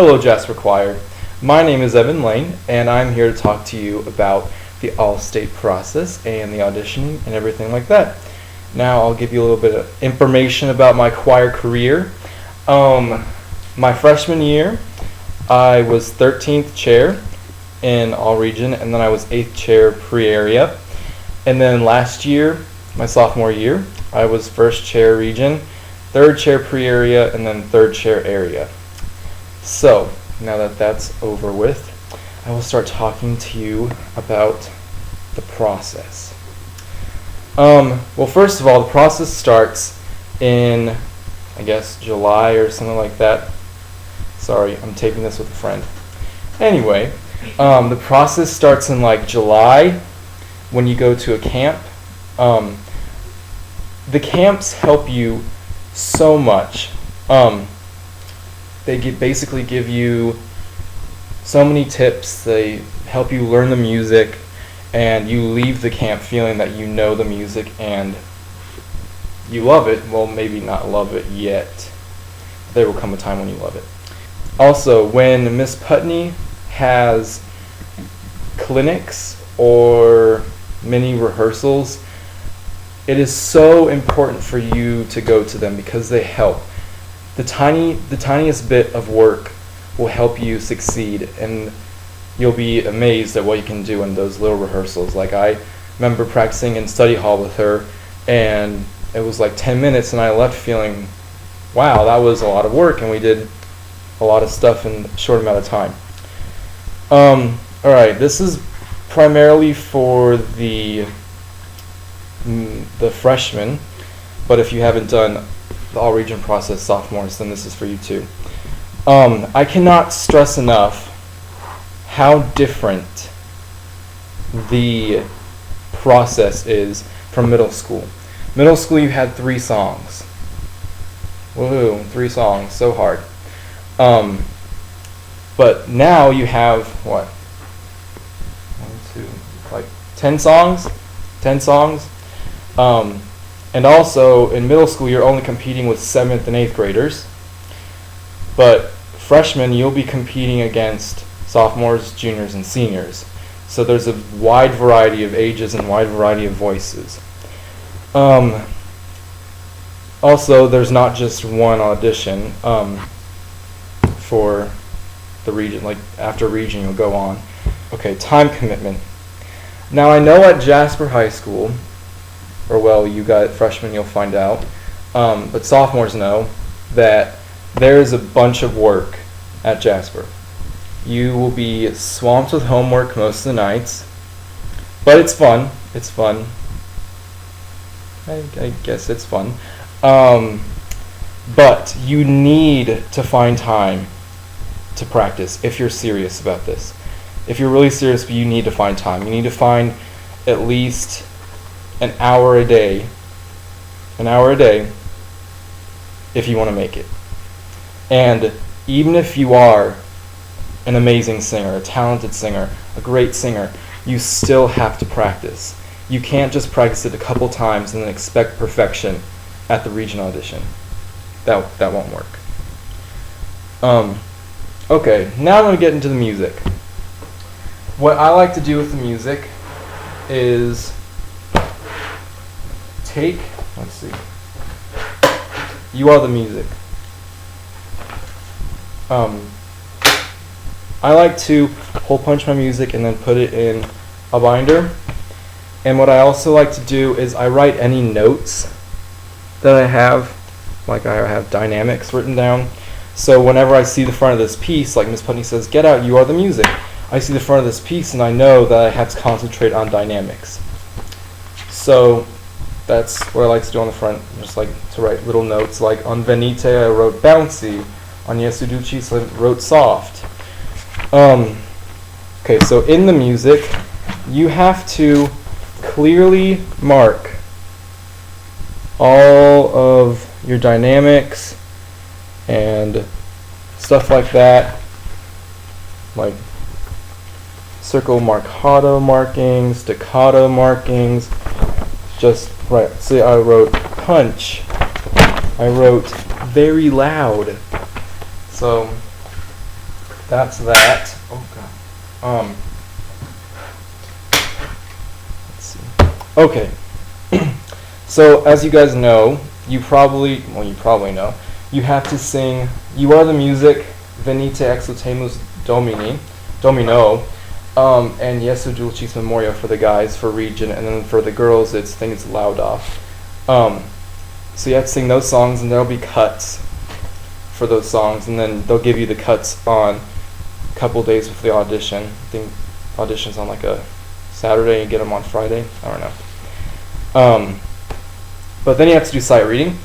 Hello, Jasper Choir. My name is Evan Lane, and I'm here to talk to you about the all-state process and the auditioning and everything like that. Now I'll give you a little bit of information about my choir career. My freshman year, I was 13th chair in all region, and then I was 8th chair pre-area. And then last year, my sophomore year, I was 1st chair region, 3rd chair pre-area, and then 3rd chair area. So, now that that's over with, I will start talking to you about the process. Well, first of all, the process starts in, I guess, July or something like that. Sorry, I'm taping this with a friend. Anyway, the process starts in like July when you go to a camp. The camps help you so much. They basically give you so many tips. They help you learn the music, and you leave the camp feeling that you know the music and you love it. Well, maybe not love it yet. There will come a time when you love it. Also, when Miss Putney has clinics or mini rehearsals, it is so important for you to go to them because they help. The tiniest bit of work will help you succeed, and you'll be amazed at what you can do in those little rehearsals. Like, I remember practicing in study hall with her, and it was like 10 minutes, and I left feeling, wow, that was a lot of work, and we did a lot of stuff in a short amount of time. Alright, this is primarily for the freshmen, but if you haven't done the all-region process sophomores, then this is for you too. I cannot stress enough how different the process is from middle school. Middle school, you had 3 songs. Woohoo, 3 songs, so hard. But now you have, what? 1, 2, like 10 songs? 10 songs. And also, in middle school, you're only competing with 7th and 8th graders. But freshmen, you'll be competing against sophomores, juniors, and seniors. So there's a wide variety of ages and wide variety of voices. Also, there's not just one audition for the region. Like, after region, you'll go on. Okay, time commitment. Now, I know at Jasper High School, or well, you got freshmen, you'll find out, but sophomores know that there is a bunch of work at Jasper. You will be swamped with homework most of the nights, but it's fun. It's fun. I guess it's fun. But you need to find time to practice if you're serious about this. If you're really serious, you need to find time. You need to find at least an hour a day if you want to make it. And even if you are an amazing singer, a talented singer, a great singer, you still have to practice. You can't just practice it a couple times and then expect perfection at the region audition. That won't work. Okay, now I'm going to get into the music. What I like to do with the music is let's see, You Are the Music. I like to hole punch my music and then put it in a binder. And what I also like to do is I write any notes that I have, like I have dynamics written down. So whenever I see the front of this piece, like Miss Putney says, get out, you are the music, I see the front of this piece and I know that I have to concentrate on dynamics. So that's what I like to do on the front, just like to write little notes. Like on Venite I wrote bouncy, on Yesuduchi I wrote soft. Okay, so in the music, you have to clearly mark all of your dynamics and stuff like that, like circle marcato markings, staccato markings. Just right. See, I wrote punch. I wrote very loud. So that's that. Oh god. Let's see. Okay. So as you guys know, you probably know, you have to sing "You Are the Music," "Venite exultemus Domino," and "Jesu Dulcis Memoria" for the guys for region, and then for the girls, I think it's Lauda. So you have to sing those songs, and there'll be cuts for those songs, and then they'll give you the cuts on a couple days before the audition. I think audition's on like a Saturday and get them on Friday. I don't know. But then you have to do sight reading,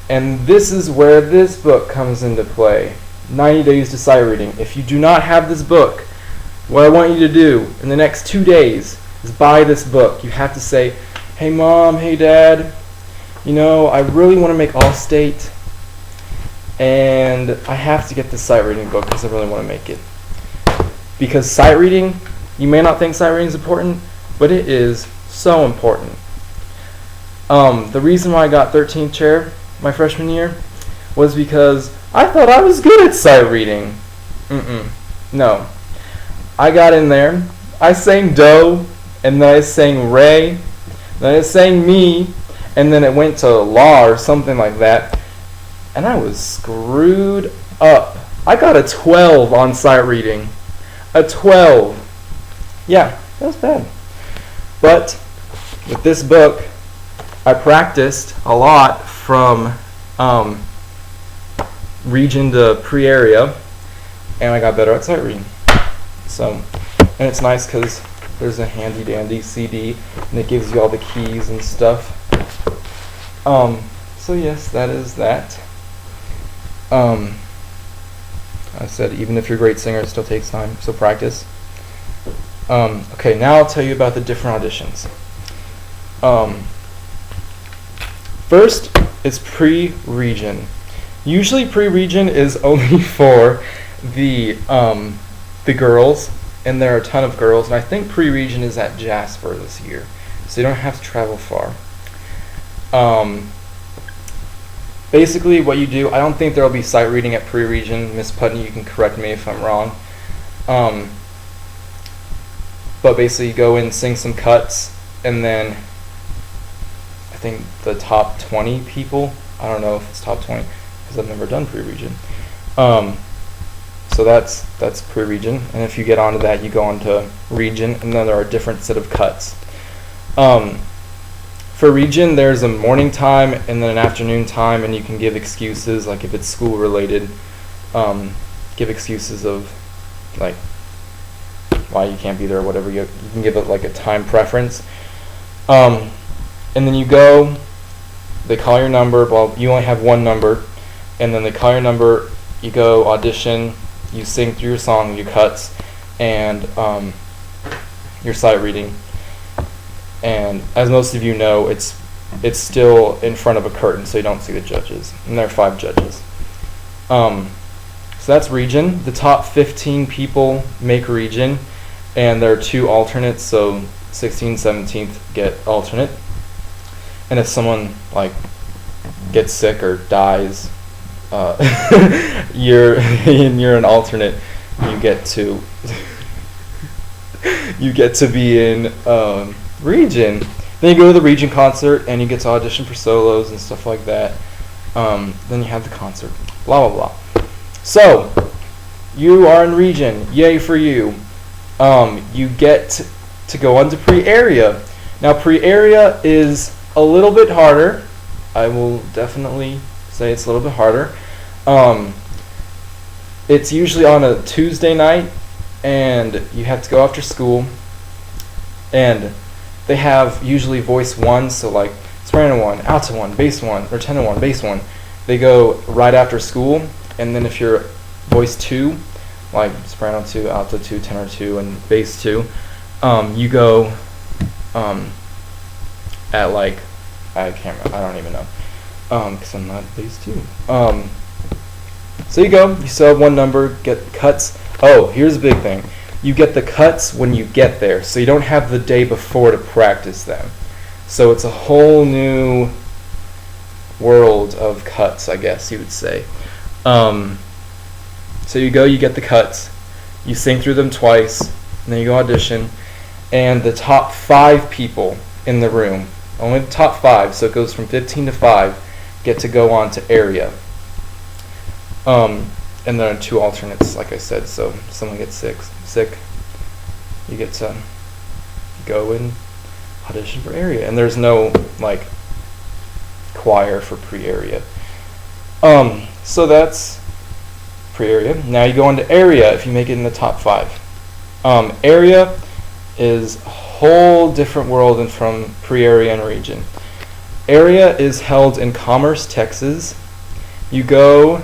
and this is where this book comes into play. 90 Days to Sight Reading. If you do not have this book, what I want you to do in the next 2 days is buy this book. You have to say, "Hey Mom, hey Dad, you know, I really want to make All-State, and I have to get this sight reading book because I really want to make it." Because sight reading, you may not think sight reading is important, but it is so important. The reason why I got 13th chair my freshman year was because I thought I was good at sight reading. No. I got in there, I sang do, and then I sang re, then I sang mi, and then it went to la or something like that, and I was screwed up. I got a 12 on sight reading. A 12. Yeah, that was bad. But with this book, I practiced a lot from region to pre-area, and I got better at sight reading. So, and it's nice because there's a handy dandy CD, and it gives you all the keys and stuff. So yes, that is that. I said even if you're a great singer, it still takes time, so practice. Okay, now I'll tell you about the different auditions. First is pre-region. Usually pre-region is only for the girls, and there are a ton of girls, and I think pre-region is at Jasper this year, so you don't have to travel far. Basically what you do, I don't think there will be sight reading at pre-region. Miss Putney, you can correct me if I'm wrong. But basically you go in, sing some cuts, and then I think the top 20 people, I don't know if it's top 20 because I've never done pre-region. So that's pre-region, and if you get onto that, you go on to region, and then there are a different set of cuts. For region, there's a morning time and then an afternoon time, and you can give excuses, like if it's school related, give excuses of like why you can't be there or whatever. You can give it like a time preference. And then you go, they call your number, well, you only have one number, and then they call your number, you go audition, you sing through your song, your cuts, and your sight reading. And as most of you know, it's still in front of a curtain, so you don't see the judges. And there are 5 judges. So that's region. The top 15 people make region, and there are 2 alternates, so 16th, 17th get alternate. And if someone like gets sick or dies, you're an alternate. You get to be in region. Then you go to the region concert and you get to audition for solos and stuff like that. Then you have the concert. Blah blah blah. So you are in region. Yay for you. You get to go on to pre-area. Now pre-area is a little bit harder. I will definitely say it's a little bit harder. It's usually on a Tuesday night, and you have to go after school, and they have usually voice 1, so like soprano 1, alto 1, bass 1, or tenor 1, bass 1. They go right after school, and then if you're voice 2, like soprano 2, alto 2, tenor 2, and bass 2, you go at like, I can't remember, I don't even know, because I'm not bass 2. So you go, you still have one number, get cuts. Oh, here's a big thing. You get the cuts when you get there, so you don't have the day before to practice them. So it's a whole new world of cuts, I guess you would say. So you go, you get the cuts, You sing through them twice, and then you go audition. And the top 5 people in the room, only the top 5, so it goes from 15 to 5, get to go on to area. And there are 2 alternates, like I said, so if someone gets sick, you get to go and audition for area. And there's no, like, choir for pre-area. So that's pre-area. Now you go into area if you make it in the top 5. Area is a whole different world than from pre-area and region. Area is held in Commerce, Texas. You go,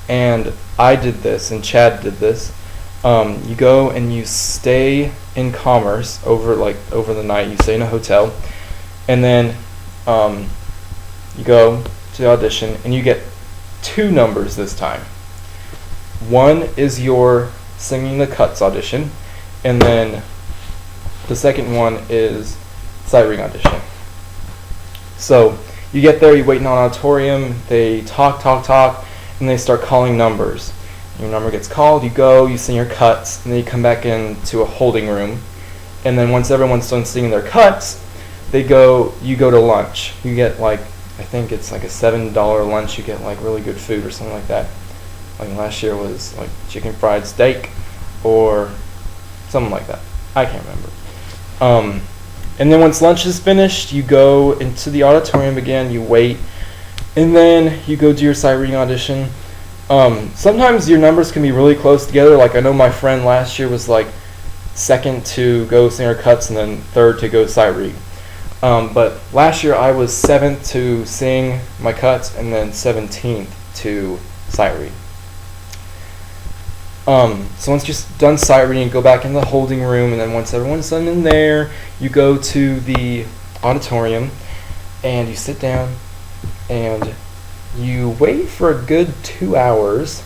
and I did this, and Chad did this. You go and you stay in Commerce over the night. You stay in a hotel, and then you go to the audition, and you get 2 numbers this time. One is your singing the cuts audition, and then the second one is sight reading audition. So you get there, you wait in an auditorium, they talk, and they start calling numbers. Your number gets called, you go, you sing your cuts, and then you come back into a holding room. And then once everyone's done singing their cuts, you go to lunch. You get I think it's like a $7 lunch, you get really good food or something like that. Like last year was chicken fried steak or something like that. I can't remember. And then once lunch is finished, you go into the auditorium again, you wait, and then you go do your sight reading audition. Sometimes your numbers can be really close together. I know my friend last year was second to go sing her cuts and then third to go sight read. But last year I was 7th to sing my cuts and then 17th to sight read. So once you're done sight reading, you go back in the holding room, and then once everyone's done in there, you go to the auditorium, and you sit down, and you wait for a good 2 hours.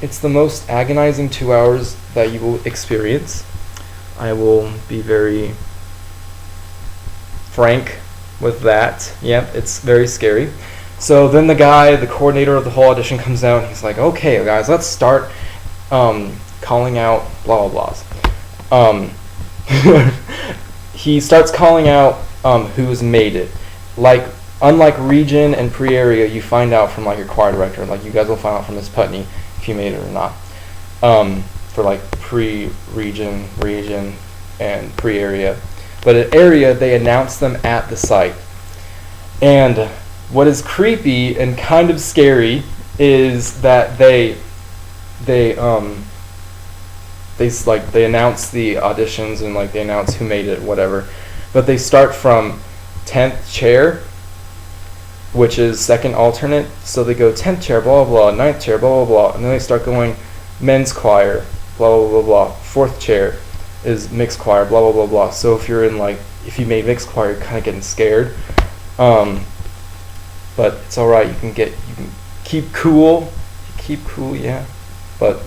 It's the most agonizing 2 hours that you will experience. I will be very frank with that. Yep, it's very scary. So then the coordinator of the whole audition comes out, and he's like, okay, guys, let's start calling out blah blah blahs. He starts calling out who's made it. Unlike region and pre-area, you find out from your choir director. You guys will find out from Miss Putney if you made it or not. For pre-region, region, and pre-area. But at area, they announce them at the site. And what is creepy and kind of scary is that they announce the auditions and they announce who made it, whatever. But they start from 10th chair, which is second alternate. So they go 10th chair, blah blah blah, 9th chair, blah blah blah, and then they start going men's choir, blah blah blah blah. 4th chair is mixed choir, blah blah blah blah. So if you're in if you made mixed choir, you're kind of getting scared. But it's all right. You can keep cool, yeah. But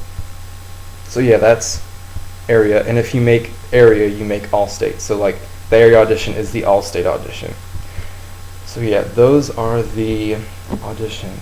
so yeah, that's area. And if you make area, you make all state. So the area audition is the all state audition. So yeah, those are the auditions.